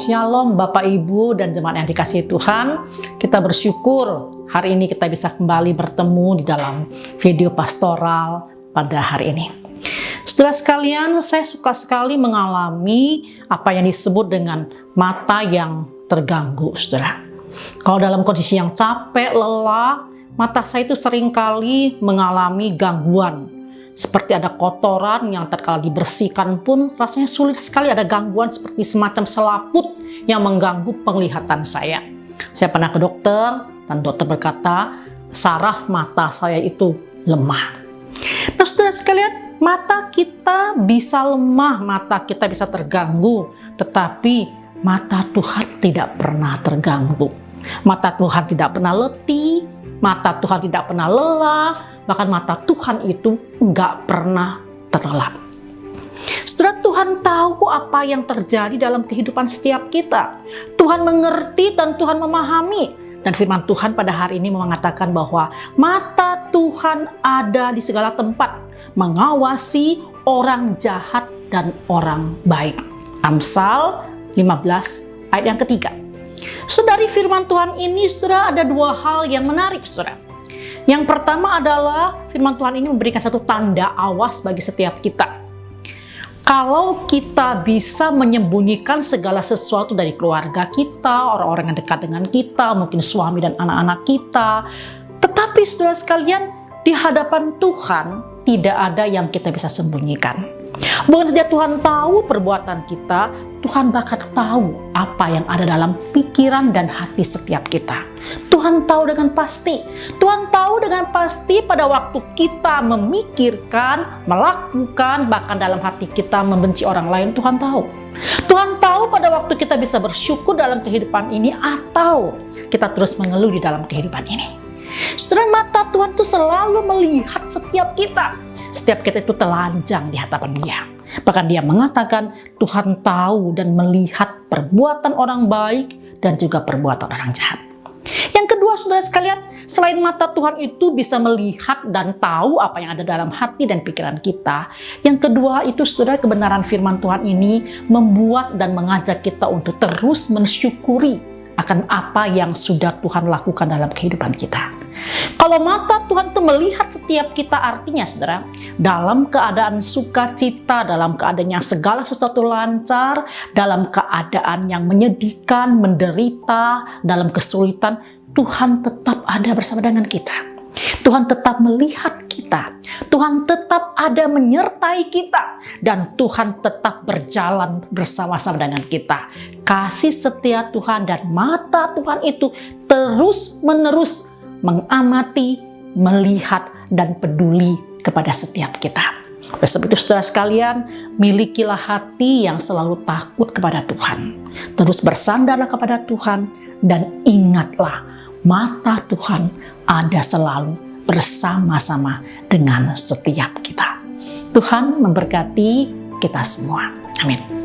Shalom Bapak Ibu dan jemaat yang dikasihi Tuhan. Kita bersyukur hari ini kita bisa kembali bertemu di dalam video pastoral pada hari ini. Saudara sekalian, saya suka sekali mengalami apa yang disebut dengan mata yang terganggu, saudara. Kalau dalam kondisi yang capek, lelah, mata saya itu seringkali mengalami gangguan. Seperti ada kotoran yang tatkala dibersihkan pun rasanya sulit sekali, ada gangguan seperti semacam selaput yang mengganggu penglihatan saya. Saya pernah ke dokter dan dokter berkata, saraf mata saya itu lemah. Nah, saudara sekalian, mata kita bisa lemah, mata kita bisa terganggu, tetapi mata Tuhan tidak pernah terganggu. Mata Tuhan tidak pernah letih, mata Tuhan tidak pernah lelah, bahkan mata Tuhan itu nggak pernah terlelap. Saudara, Tuhan tahu apa yang terjadi dalam kehidupan setiap kita. Tuhan mengerti dan Tuhan memahami. Dan firman Tuhan pada hari ini mengatakan bahwa mata Tuhan ada di segala tempat, mengawasi orang jahat dan orang baik. Amsal 15 ayat yang ketiga. Dari firman Tuhan ini, saudara, ada dua hal yang menarik, saudara. Yang pertama adalah firman Tuhan ini memberikan satu tanda awas bagi setiap kita. Kalau kita bisa menyembunyikan segala sesuatu dari keluarga kita, orang-orang yang dekat dengan kita, mungkin suami dan anak-anak kita, tetapi saudara sekalian, di hadapan Tuhan tidak ada yang kita bisa sembunyikan. Bukan saja Tuhan tahu perbuatan kita, Tuhan bahkan tahu apa yang ada dalam pikiran dan hati setiap kita. Tuhan tahu dengan pasti. Tuhan tahu dengan pasti pada waktu kita memikirkan, melakukan, bahkan dalam hati kita membenci orang lain, Tuhan tahu. Tuhan tahu pada waktu kita bisa bersyukur dalam kehidupan ini atau kita terus mengeluh di dalam kehidupan ini. Saudara, mata Tuhan itu selalu melihat setiap kita. Setiap kita itu telanjang di hadapan Dia. Bahkan Dia mengatakan Tuhan tahu dan melihat perbuatan orang baik dan juga perbuatan orang jahat. Yang kedua, saudara sekalian, selain mata Tuhan itu bisa melihat dan tahu apa yang ada dalam hati dan pikiran kita, yang kedua itu, saudara, kebenaran firman Tuhan ini membuat dan mengajak kita untuk terus mensyukuri akan apa yang sudah Tuhan lakukan dalam kehidupan kita. Kalau mata Tuhan itu melihat setiap kita, artinya saudara, dalam keadaan sukacita, dalam keadaan yang segala sesuatu lancar, dalam keadaan yang menyedihkan, menderita, dalam kesulitan, Tuhan tetap ada bersama dengan kita. Tuhan tetap melihat kita. Tuhan tetap ada menyertai kita. Dan Tuhan tetap berjalan bersama-sama dengan kita. Kasih setia Tuhan dan mata Tuhan itu terus-menerus mengamati, melihat, dan peduli kepada setiap kita. Oleh sebab itu, saudara sekalian, milikilah hati yang selalu takut kepada Tuhan. Terus bersandarlah kepada Tuhan, dan ingatlah, mata Tuhan ada selalu bersama-sama dengan setiap kita. Tuhan memberkati kita semua. Amin.